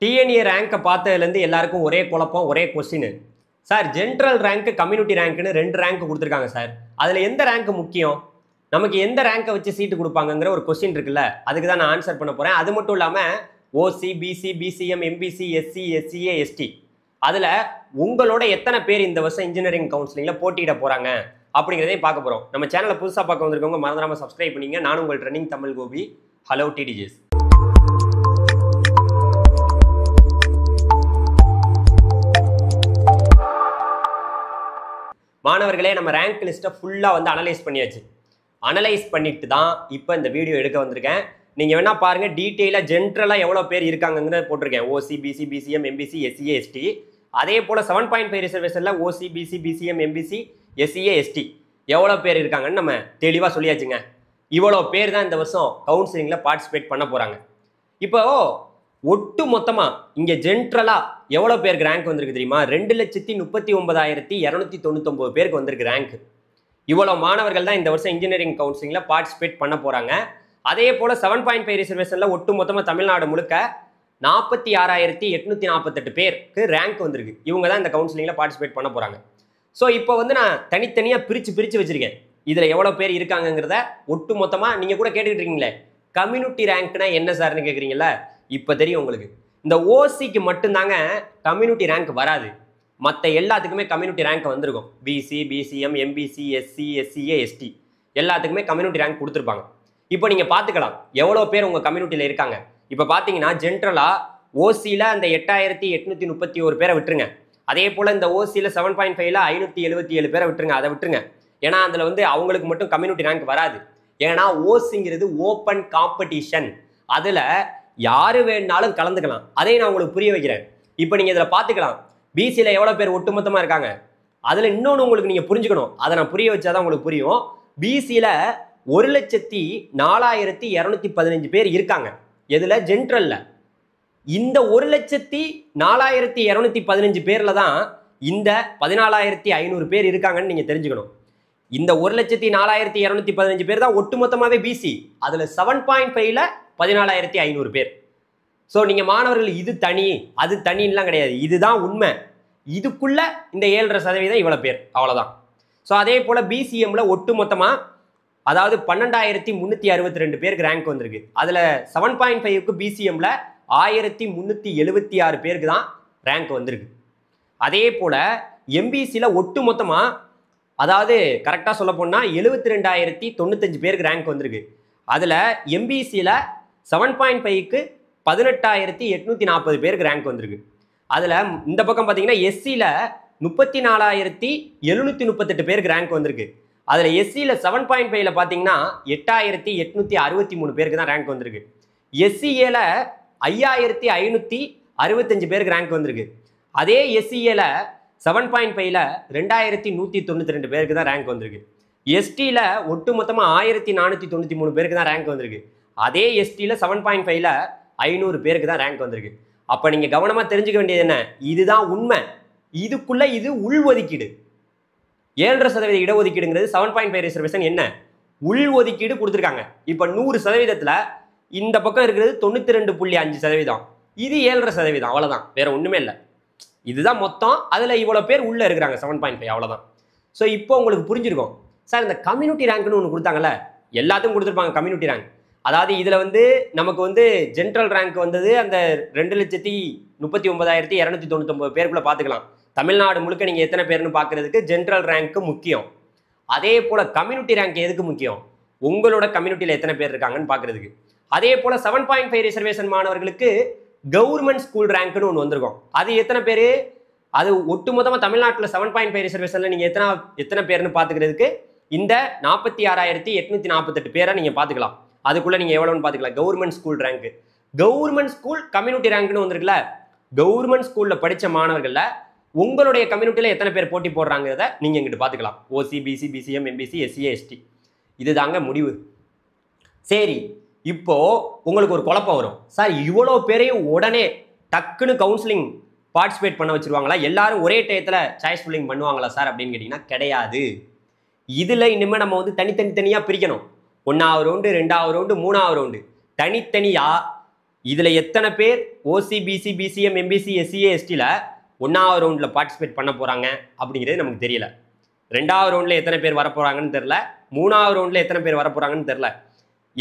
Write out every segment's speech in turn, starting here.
DNA ரேங்கை பார்த்ததுலேருந்து எல்லாருக்கும் ஒரே குழப்பம், ஒரே question. Sir general rank, community ரேங்க்னு 2 ரேங்க் கொடுத்துருக்காங்க சார். அதில் எந்த ரேங்க் முக்கியம்? நமக்கு எந்த ரேங்கை வச்சு சீட்டு கொடுப்பாங்கங்கிற ஒரு கொஸ்டின் இருக்குல்ல, அதுக்கு தான் நான் ஆன்சர் பண்ண போகிறேன். அது மட்டும் இல்லாமல் OC, BC, BCM, MBC, SC, SCA, ST அதில் உங்களோட எத்தனை பேர் இந்த வருஷம் இன்ஜினியரிங் கவுன்சிலிங்கில் போட்டியிட போகிறாங்க அப்படிங்கிறதையும் பார்க்க போகிறோம். நம்ம சேனலை புதுசாக பார்க்க வந்திருக்கவங்க மறந்துடாமல் சப்ஸ்கிரைப் பண்ணிங்க. நான் உங்கள் ட்ரெண்டிங் தமிழ் கோபி. ஹலோ டிடிஜிஎஸ். மாணவர்களே, நம்ம ரேங்க் லிஸ்ட்டை ஃபுல்லாக வந்து அனலைஸ் பண்ணியாச்சு. அனலைஸ் பண்ணிட்டு தான் இப்போ இந்த வீடியோ எடுக்க வந்திருக்கேன். நீங்கள் வேணா பாருங்கள், டீட்டெயிலாக ஜென்ரலாக எவ்வளோ பேர் இருக்காங்கிறத போட்டிருக்கேன். OC, BC, BCM, MBC, SCA, ST. அதே போல் 7.5 ரிசர்வேஷனில் OC, BC, BCM, MBC, SCA, ST எவ்வளோ பேர் இருக்காங்கன்னு நம்ம தெளிவாக சொல்லியாச்சுங்க. இவ்வளோ பேர் தான் இந்த வருஷம் கவுன்சிலிங்கில் பார்ட்டிசிபேட் பண்ண போகிறாங்க. இப்போ ஒட்டு மொத்தமாக இங்கே ஜென்ரலாக எவ்வளோ பேருக்கு ரேங்க் வந்திருக்கு தெரியுமா? 2,39,299 பேருக்கு வந்திருக்கு ரேங்க். இவ்வளோ மாணவர்கள் தான் இந்த வருஷம் இன்ஜினியரிங் கவுன்சிலிங்கில் பார்ட்டிசிபேட் பண்ண போகிறாங்க. அதே போல் 7.5 ரிசர்வேஷனில் ஒட்டு மொத்தமாக தமிழ்நாடு முழுக்க 46,848 பேருக்கு ரேங்க் வந்திருக்கு. இவங்க தான் இந்த கவுன்சிலிங்கில் பார்ட்டிசிபேட் பண்ண போகிறாங்க. ஸோ இப்போ வந்து நான் தனித்தனியாக பிரித்து வச்சுருக்கேன். இதில் எவ்வளோ பேர் இருக்காங்கங்கிறத ஒட்டு மொத்தமாக நீங்கள் கூட கேட்டுக்கிட்டு இருக்கீங்களே, கம்யூனிட்டி ரேங்க்னா என்ன சார்னு கேட்குறீங்கள? இப்போ தெரியும் உங்களுக்கு. இந்த ஓசிக்கு மட்டும்தாங்க கம்யூனிட்டி ரேங்க் வராது. மற்ற எல்லாத்துக்குமே கம்யூனிட்டி ரேங்க் வந்திருக்கும். BC, BCM, MBC, SC, SCA, ST எல்லாத்துக்குமே கம்யூனிட்டி ரேங்க் கொடுத்துருப்பாங்க. இப்போ நீங்கள் பார்த்துக்கலாம் எவ்வளோ பேர் உங்கள் கம்யூனிட்டியில் இருக்காங்க. இப்போ பார்த்தீங்கன்னா ஜென்ரலாக ஓசியில் அந்த 8,831 பேரை விட்டுருங்க. அதே போல் இந்த ஓசியில் 7.5ல் 577 பேரை விட்டுருங்க. அதை விட்டுருங்க. ஏன்னா அதில் வந்து அவங்களுக்கு மட்டும் கம்யூனிட்டி ரேங்க் வராது. ஏன்னா ஓசிங்கிறது ஓப்பன் காம்படிஷன். அதில் யார் வேணாலும் கலந்துக்கலாம். அதையும் நான் உங்களுக்கு புரிய வைக்கிறேன். இப்போ நீங்கள் இதில் பார்த்துக்கலாம், பிசியில் எவ்வளோ பேர் ஒட்டுமொத்தமாக இருக்காங்க. அதில் இன்னொன்று உங்களுக்கு நீங்கள் புரிஞ்சுக்கணும். அதை நான் புரிய வச்சாதான் உங்களுக்கு புரியும். பிசியில் 1,04,215 பேர் இருக்காங்க. எதில்? ஜென்ரலில். இந்த 1,04,215 பேரில் தான் இந்த 14,500 பேர் இருக்காங்கன்னு நீங்கள் தெரிஞ்சுக்கணும். இந்த 1,04,215 பேர் தான் ஒட்டுமொத்தமாகவே பிசி. அதில் 7.5ல் 14,500 பேர். ஸோ நீங்கள் மாணவர்கள் இது தனி அது தனிலாம் கிடையாது, இதுதான் உண்மை. இதுக்குள்ள இந்த 7.5% இவ்வளோ பேர், அவ்வளோதான். ஸோ அதே போல் பிசிஎம்ல ஒட்டு மொத்தமாக அதாவது 12,362 பேருக்கு ரேங்க் வந்திருக்கு. அதில் 7.5க்கு பிசிஎம்ல 1,376 பேருக்கு தான் ரேங்க் வந்திருக்கு. அதே போல் எம்பிசியில் ஒட்டு மொத்தமாக அதாவது கரெக்டாக சொல்ல போனால் 72,095 பேருக்கு ரேங்க் வந்திருக்கு. அதில் எம்பிசியில் 7.5க்கு 18,840 பேருக்கு ரேங்க் வந்திருக்கு. அதில் இந்த பக்கம் பார்த்தீங்கன்னா எஸ்சியில் 34,738 பேருக்கு ரேங்க் வந்திருக்கு. அதில் எஸ்சியில் 7.5ல் பார்த்தீங்கன்னா 8,863 பேருக்கு தான் ரேங்க் வந்திருக்கு. எஸ்சிஏல 5,565 பேருக்கு ரேங்க் வந்திருக்கு. அதே எஸ்சிஏல 7.5ல் 2,192 பேருக்கு தான் ரேங்க் வந்திருக்கு. எஸ்டியில் ஒட்டு மொத்தமாக 1,493 பேருக்கு தான் ரேங்க் வந்திருக்கு. அதே எஸ்டியில் 7.5ல் 500 பேருக்கு தான் ரேங்க் வந்திருக்கு. அப்போ நீங்கள் கவனமாக தெரிஞ்சுக்க வேண்டியது என்ன? இதுதான் உண்மை. இதுக்குள்ள இது உள்ஒதுக்கீடு. 7.5% இடஒதுக்கீடுங்கிறது 7.5 ரிசர்வேஷன் என்ன? உள்ஒதுக்கீடு கொடுத்துருக்காங்க. இப்போ 100%ல் இந்த பக்கம் இருக்கிறது 92.5%. இது 7.5%, அவ்வளோதான், வேற ஒன்றுமே இல்லை. இதுதான் மொத்தம். அதில் இவ்வளோ பேர் உள்ளே இருக்கிறாங்க 7.5, அவ்வளோதான். ஸோ இப்போ உங்களுக்கு புரிஞ்சிருக்கும். சார் இந்த கம்யூனிட்டி ரேங்க்னு ஒன்று கொடுத்தாங்கல்ல, எல்லாத்துக்கும் கொடுத்துருப்பாங்க கம்யூனிட்டி ரேங்க். அதாவது இதில் வந்து நமக்கு வந்து ஜென்ரல் ரேங்க் வந்தது அந்த 2,39,299 பேருக்குள்ளே பார்த்துக்கலாம். தமிழ்நாடு முழுக்க நீங்கள் எத்தனை பேர்னு பார்க்குறதுக்கு ஜென்ரல் ரேங்க்கு முக்கியம். அதே போல் கம்யூனிட்டி ரேங்க் எதுக்கு முக்கியம்? உங்களோட கம்யூனிட்டியில் எத்தனை பேர் இருக்காங்கன்னு பார்க்குறதுக்கு. அதே போல் 7.5 ரிசர்வேஷன் மாணவர்களுக்கு கவர்மெண்ட் ஸ்கூல் ரேங்க்னு ஒன்று வந்திருக்கும். அது எத்தனை பேர்? அது ஒட்டுமொத்தமாக தமிழ்நாட்டில் 7.5 ரிசர்வேஷனில் நீங்கள் எத்தனை பேர்னு பார்த்துக்கிறதுக்கு இந்த 46,848 பேரை நீங்கள் பார்த்துக்கலாம். அதுக்குள்ளே நீங்கள் எவ்வளோன்னு பார்த்துக்கலாம். கவர்மெண்ட் ஸ்கூல் ரேங்க்கு, கவர்மெண்ட் ஸ்கூல் கம்யூனிட்டி ரேங்க்னு வந்திருக்குல்ல. கவர்மெண்ட் ஸ்கூலில் படித்த மாணவர்களில் உங்களுடைய கம்யூனிட்டியில் எத்தனை பேர் போட்டி போடுறாங்கிறத நீங்கள் இங்கிட்டு பார்த்துக்கலாம். OC, BC, BCM, MBC, SCA, ST இதுதாங்க முடிவு. சரி, இப்போ உங்களுக்கு ஒரு குழப்பம் வரும். சார் இவ்வளோ பேரையும் உடனே டக்குன்னு கவுன்சிலிங் பார்ட்டிசிபேட் பண்ண வச்சிருவாங்களா? எல்லாரும் ஒரே டயத்தில் சாய்ஸ் ஃபில்லிங் பண்ணுவாங்களா சார் அப்படின்னு கேட்டிங்கன்னா கிடையாது. இதில் இனிமேல் நம்ம வந்து தனித்தனியாக பிரிக்கணும். 1வது ரவுண்டு, 2வது ரவுண்டு, 3வது ரவுண்டு தனித்தனியாக இதில் எத்தனை பேர் OC BC BCM MBC SCA எஸ்டியில் 1வது ரவுண்டில் பார்ட்டிசிபேட் பண்ண போகிறாங்க அப்படிங்கிறது நமக்கு தெரியல. 2வது ரவுண்டில் எத்தனை பேர் வரப்போகிறாங்கன்னு தெரில. 3வது ரவுண்டில் எத்தனை பேர் வரப்போகிறாங்கன்னு தெரில.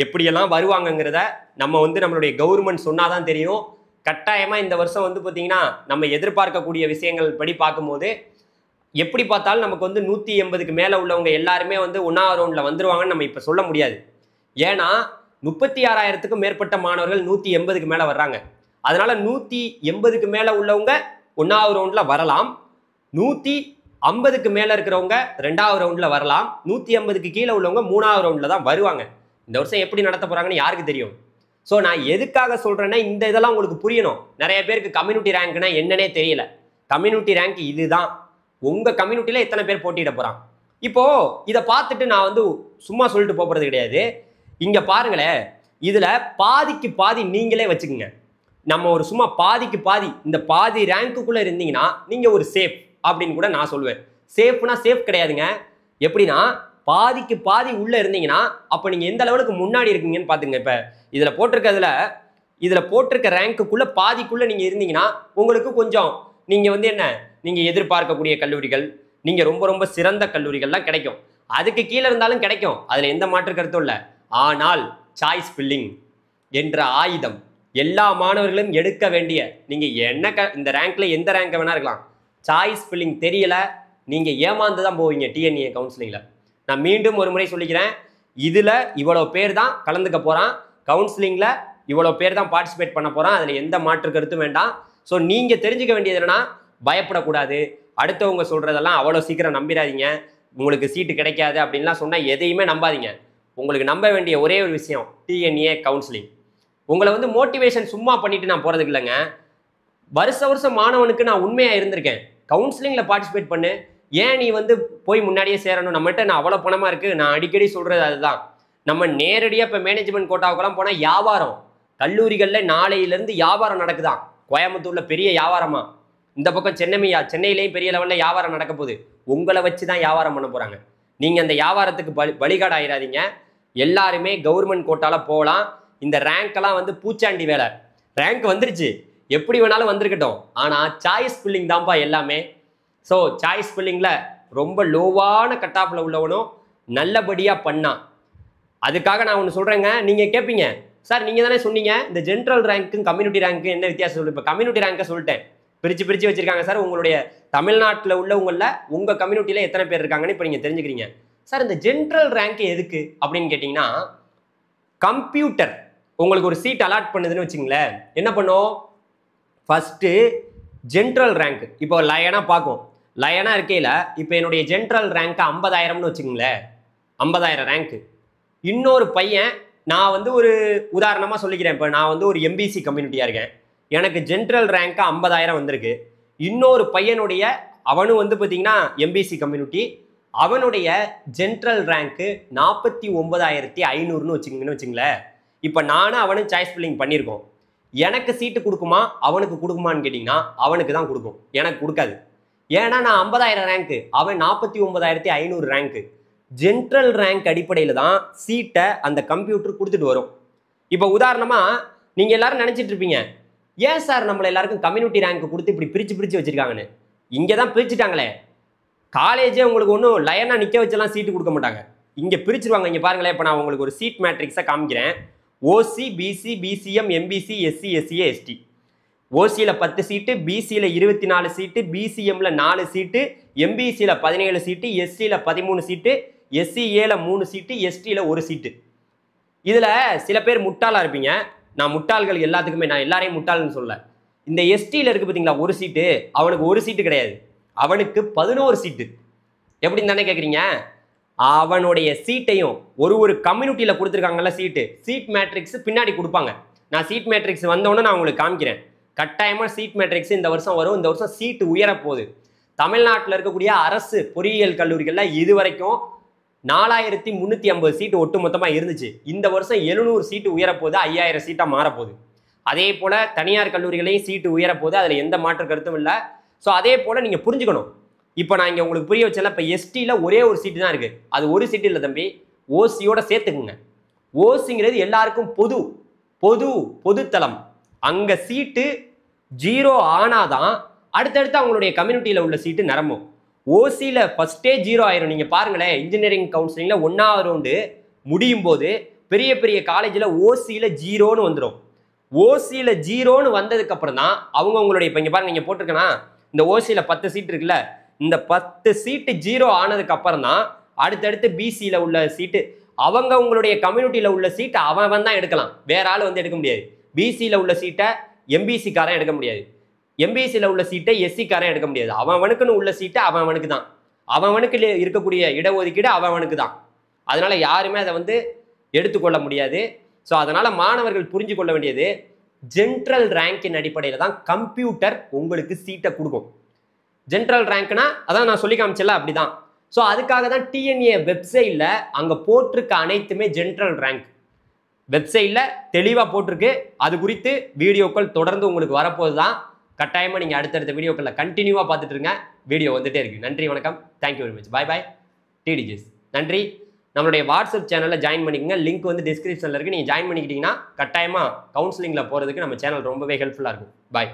எப்படியெல்லாம் வருவாங்கங்கிறத நம்ம நம்மளுடைய கவர்மெண்ட் சொன்னாதான் தெரியும். கட்டாயமாக இந்த வருஷம் பார்த்தீங்கன்னா நம்ம எதிர்பார்க்கக்கூடிய விஷயங்கள் படி பார்க்கும்போது எப்படி பார்த்தாலும் நமக்கு 180க்கு மேலே உள்ளவங்க எல்லாருமே 1வது ரவுண்டில் வந்துருவாங்கன்னு நம்ம இப்போ சொல்ல முடியாது. ஏன்னா 36,000க்கும் மேற்பட்ட மாணவர்கள் 180க்கு மேலே வர்றாங்க. அதனால 180க்கு மேலே உள்ளவங்க 1வது ரவுண்டில் வரலாம். 150க்கு மேலே இருக்கிறவங்க 2வது ரவுண்டில் வரலாம். 150க்கு கீழே உள்ளவங்க 3வது ரவுண்டில் தான் வருவாங்க. இந்த வருஷம் எப்படி நடத்த போகிறாங்கன்னு யாருக்கு தெரியும்? ஸோ நான் எதுக்காக சொல்கிறேன்னா இந்த இதெல்லாம் உங்களுக்கு புரியணும். நிறைய பேருக்கு கம்யூனிட்டி ரேங்க்னா என்னன்னே தெரியல. கம்யூனிட்டி ரேங்க் இதுதான். உங்கள் கம்யூனிட்டியில் எத்தனை பேர் போட்டியிட போகிறான். இப்போது இதை பார்த்துட்டு நான் சும்மா சொல்லிட்டு போகிறது கிடையாது. இங்கே பாருங்களேன், இதில் பாதிக்கு பாதி நீங்களே வச்சுக்கோங்க. நம்ம ஒரு சும்மா பாதிக்கு பாதி இந்த பாதி ரேங்க்குள்ளே இருந்தீங்கன்னா நீங்கள் ஒரு சேஃப் அப்படின்னு கூட நான் சொல்லுவேன். சேஃப்னா சேஃப் கிடையாதுங்க. எப்படின்னா பாதிக்கு பாதி உள்ளே இருந்தீங்கன்னா அப்போ நீங்கள் எந்த லெவலுக்கு முன்னாடி இருக்கீங்கன்னு பார்த்துங்க. இப்போ இதில் போட்டிருக்க ரேங்க்குள்ளே பாதிக்குள்ளே நீங்கள் இருந்தீங்கன்னா உங்களுக்கு கொஞ்சம் நீங்கள் என்ன நீங்கள் எதிர்பார்க்கக்கூடிய கல்லூரிகள், நீங்கள் ரொம்ப ரொம்ப சிறந்த கல்லூரிகள்லாம் கிடைக்கும். அதுக்கு கீழே இருந்தாலும் கிடைக்கும், அதில் எந்த மாற்று கருத்தும் இல்லை. ஆனால் சாய்ஸ் ஃபில்லிங் என்ற ஆயுதம் எல்லா மாணவர்களும் எடுக்க வேண்டிய, நீங்கள் இந்த ரேங்க்கில் எந்த ரேங்கை வேணா இருக்கலாம், சாய்ஸ் ஃபில்லிங் தெரியல நீங்கள் ஏமாந்து தான் போவீங்க டிஎன்ஏ கவுன்சிலிங்கில். நான் மீண்டும் ஒரு முறை சொல்லிக்கிறேன், இதில் இவ்வளோ பேர் தான் கலந்துக்க போகிறான், கவுன்சிலிங்கில் இவ்வளோ பேர் தான் பார்ட்டிசிபேட் பண்ண போகிறான், அதில் எந்த மாற்று கருத்தும் வேண்டாம். ஸோ நீங்கள் தெரிஞ்சுக்க வேண்டியது என்னன்னா, பயப்படக்கூடாது. அடுத்தவங்க சொல்கிறதெல்லாம் அவ்வளோ சீக்கிரம் நம்பிடாதீங்க. உங்களுக்கு சீட்டு கிடைக்காது அப்படின்லாம் சொன்னால் எதையுமே நம்பாதீங்க. உங்களுக்கு நம்ப வேண்டிய ஒரே ஒரு விஷயம் டிஎன்ஏ கவுன்சிலிங். உங்களை மோட்டிவேஷன் சும்மா பண்ணிட்டு நான் போகிறதுக்கு இல்லைங்க. வருஷம் மாணவனுக்கு நான் உண்மையாக இருந்திருக்கேன். கவுன்சிலிங்கில் பார்ட்டிசிபேட் பண்ணு, ஏன் நீ போய் முன்னாடியே சேரணும், நம்மகிட்ட நான் அவ்வளோ பணமாக இருக்குது. நான் அடிக்கடி சொல்கிறது அதுதான். நம்ம நேரடியாக இப்போ மேனேஜ்மெண்ட் கோட்டாவுக்கெல்லாம் போனால் வியாபாரம், கல்லூரிகளில் நாளையிலேருந்து வியாபாரம் நடக்குதான். கோயம்புத்தூரில் பெரிய வியாபாரமா, இந்த பக்கம் சென்னையிலேயும் பெரிய லெவலில் வியாபாரம் நடக்க போகுது. உங்களை வச்சு தான் வியாபாரம் பண்ண போகிறாங்க. நீங்கள் அந்த வியாபாரத்துக்கு பலிகாடு ஆயிடாதீங்க. எல்லாருமே கவர்மெண்ட் கோட்டாவில் போகலாம். இந்த ரேங்க்கெல்லாம் பூச்சாண்டி வேலை. ரேங்க் வந்துருச்சு, எப்படி வேணாலும் வந்திருக்கட்டும். ஆனால் சாய்ஸ் ஃபில்லிங் தான்ப்பா எல்லாமே. ஸோ சாய்ஸ் ஃபில்லிங்கில் ரொம்ப லோவான கட்டாப்பில் உள்ளவனும் நல்லபடியாக பண்ணான். அதுக்காக நான் ஒன்று சொல்கிறேங்க. நீங்கள் கேட்பீங்க, சார் நீங்கள் தானே சொன்னீங்க இந்த ஜென்ரல் ரேங்க்கும் கம்யூனிட்டி ரேங்க்கும் என்ன வித்தியாசம் சொல்லு. இப்போ கம்யூனிட்டி ரேங்கை சொல்லிட்டேன், பிரித்து வச்சிருக்காங்க சார். உங்களுடைய தமிழ்நாட்டில் உள்ளவங்களில் உங்கள் கம்யூனிட்டியில் எத்தனை பேர் இருக்காங்கன்னு இப்போ நீங்கள் தெரிஞ்சுக்கிறீங்க. சார் இந்த ஜென்ரல் ரேங்க் எதுக்கு அப்படின்னு கேட்டிங்கன்னா, கம்ப்யூட்டர் உங்களுக்கு ஒரு சீட் அலாட் பண்ணுதுன்னு வச்சுங்களேன், என்ன பண்ணும், ஃபஸ்ட்டு ஜென்ரல் ரேங்க் இப்போ லயனாக பார்க்கும். லயனாக இருக்கையில் இப்போ என்னுடைய ஜென்ரல் ரேங்க்கு 50,000ன்னு வச்சுக்கோங்களேன், 50,000 ரேங்க்கு. இன்னொரு பையன், நான் ஒரு உதாரணமாக சொல்லிக்கிறேன், இப்போ நான் ஒரு எம்பிசி கம்யூனிட்டியாக இருக்கேன், எனக்கு ஜென்ரல் ரேங்க்கு 50,000 வந்திருக்கு. இன்னொரு பையனுடைய அவனும் பார்த்தீங்கன்னா எம்பிசி கம்யூனிட்டி, அவனுடைய ஜென்ரல் ரேங்க்கு 49,500ன்னு வச்சுங்களேன். இப்போ நானும் அவனும் சாய்ஸ் ஃபில்லிங் பண்ணியிருக்கோம். எனக்கு சீட்டு கொடுக்குமா அவனுக்கு கொடுக்குமான்னு கேட்டிங்கன்னா அவனுக்கு தான் கொடுக்கும், எனக்கு கொடுக்காது. ஏன்னா நான் 50,000 ரேங்க்கு, அவன் 49,500 ரேங்க்கு. ஜென்ரல் ரேங்க் அடிப்படையில் தான் சீட்டை அந்த கம்ப்யூட்டர் கொடுத்துட்டு வரும். இப்போ உதாரணமாக நீங்கள் எல்லாரும் நினச்சிட்டு இருப்பீங்க, ஏன் சார் நம்மளை எல்லாருக்கும் கம்யூனிட்டி ரேங்க் கொடுத்து இப்படி பிரித்து வச்சுருக்காங்கன்னு. இங்கே தான் பிரிச்சுட்டாங்களே. காலேஜே உங்களுக்கு ஒன்றும் லைனாக நிற்க வச்செல்லாம் சீட்டு கொடுக்க மாட்டாங்க, இங்கே பிரிச்சுருவாங்க. இங்கே பாருங்களேன், இப்போ நான் உங்களுக்கு ஒரு சீட் மேட்ரிக்ஸை காமிக்கிறேன். OC BC BCM MBC SC SCA ST. ஓசியில் 10 சீட்டு, பிசியில் 24 சீட்டு, பிசிஎம்ல 4 சீட்டு, எம்பிசியில் 17 சீட்டு, எஸ்சியில் 13 சீட்டு, எஸ்சிஏல 3 சீட்டு, எஸ்டியில் 1 சீட்டு. இதில் சில பேர் முட்டாளாக இருப்பீங்க. நான் முட்டாள்கள் எல்லாத்துக்குமே, நான் எல்லாரையும் முட்டாள்னு சொல்ல. இந்த எஸ்டியில் இருக்குது பார்த்தீங்களா 1 சீட்டு, அவனுக்கு 1 சீட்டு கிடையாது, அவனுக்கு 11 சீட்டு. எப்படின்னு தானே கேட்குறீங்க. அவனுடைய சீட்டையும் ஒரு கம்யூனிட்டியில் கொடுத்துருக்காங்கல்ல சீட் மேட்ரிக்ஸ் பின்னாடி கொடுப்பாங்க. நான் சீட் மேட்ரிக்ஸ் வந்தோன்னே நான் உங்களுக்கு காமிக்கிறேன். கட்டாயமாக சீட் மேட்ரிக்ஸ் இந்த வருஷம் வரும். இந்த வருஷம் சீட்டு உயரப்போகுது. தமிழ்நாட்டில் இருக்கக்கூடிய அரசு பொறியியல் கல்லூரிகளில் இது வரைக்கும் 4,350 சீட்டு ஒட்டு மொத்தமாக இருந்துச்சு. இந்த வருஷம் 700 சீட்டு உயரப்போகுது, 5,000 சீட்டாக மாறப்போகுது. அதே போல் தனியார் கல்லூரிகளையும் சீட்டு உயரப்போகுது, அதில் எந்த மாற்று கருத்தும் இல்லை. ஸோ அதே போல் நீங்கள் புரிஞ்சுக்கணும். இப்போ நான் இங்கே உங்களுக்கு புரிய வச்சல, இப்போ எஸ்டியில் ஒரே ஒரு சீட்டு தான் இருக்குது, அது ஒரு சீட்டு இல்லை தம்பி, ஓசியோட சேர்த்துக்குங்க. ஓசிங்கிறது எல்லாருக்கும் பொதுத்தளம். அங்க சீட்டு 0 ஆனாதான் அடுத்தடுத்து அவங்களுடைய கம்யூனிட்டியில உள்ள சீட்டு நிரம்பும். ஓசியில ஃபர்ஸ்டே 0 ஆயிரும். நீங்க பாருங்களேன், இன்ஜினியரிங் கவுன்சிலிங்ல 1ஆவது ரவுண்டு முடியும் போது பெரிய பெரிய காலேஜில் ஓசியில 0ன்னு வந்துடும். ஓசியில 0ன்னு வந்ததுக்கு அப்புறம் தான் அவங்க உங்களுடைய, இப்போ இங்க பாருங்க, நீங்க போட்டிருக்கனா இந்த ஓசியில 10 சீட் இருக்குல்ல, இந்த 10 சீட்டு 0 ஆனதுக்கு அப்புறம் தான் அடுத்தடுத்து பிசியில உள்ள சீட்டு அவங்க உங்களுடைய கம்யூனிட்டியில உள்ள சீட்டை அவன் தான் எடுக்கலாம், வேற ஆள் வந்து எடுக்க முடியாது. பிசியில உள்ள சீட்டை எம்பிசி காரன் எடுக்க முடியாது, எம்பிசியில உள்ள சீட்டை எஸ்சி காரன் எடுக்க முடியாது. அவனுக்குன்னு உள்ள சீட்டை அவனுக்கு தான், அவனுக்கு இருக்கக்கூடிய இடஒதுக்கீடு அவனுக்கு தான். அதனால யாருமே அதை வந்து எடுத்துக்கொள்ள முடியாது. ஸோ அதனால மாணவர்கள் புரிஞ்சு கொள்ள வேண்டியது, ஜென்ரல் ரேங்கின் அடிப்படையில் தான் கம்ப்யூட்டர் உங்களுக்கு சீட்டை கொடுக்கும். ஜென்ரல் ரேங்க்னா அதான் நான் சொல்லி காமிச்சல, அப்படிதான். ஸோ அதுக்காக தான் டிஎன்ஏ வெப்சைட்ல அங்க போட்டிருக்க அனைத்துமே ஜென்ரல் ரேங்க். வெப்சைட்ல தெளிவா போட்டிருக்கு. அது குறித்து வீடியோக்கள் தொடர்ந்து உங்களுக்கு வரப்போது தான். கட்டாயமா நீங்க அடுத்தடுத்த வீடியோக்களை கண்டினியூவா பார்த்துட்டு இருங்க. வீடியோ வந்துட்டே இருக்கு. நன்றி, வணக்கம், தேங்க்யூ வெரி மச், பாய் பாய், டிடிஜிஎஸ். நன்றி. நம்மளுடைய வாட்ஸ்அப் சேனலில் ஜாயின் பண்ணிக்கங்க. லிங்க் வந்து டிஸ்கிரிப்ஷனில் இருக்குது. நீங்கள் ஜாயின் பண்ணிக்கிட்டீங்கன்னா கட்டாயமாக கவுன்சிலிங்கில் போகிறதுக்கு நம்ம சேனல் ரொம்பவே ஹெல்ப்ஃபுல்லாக இருக்கும். பாய்.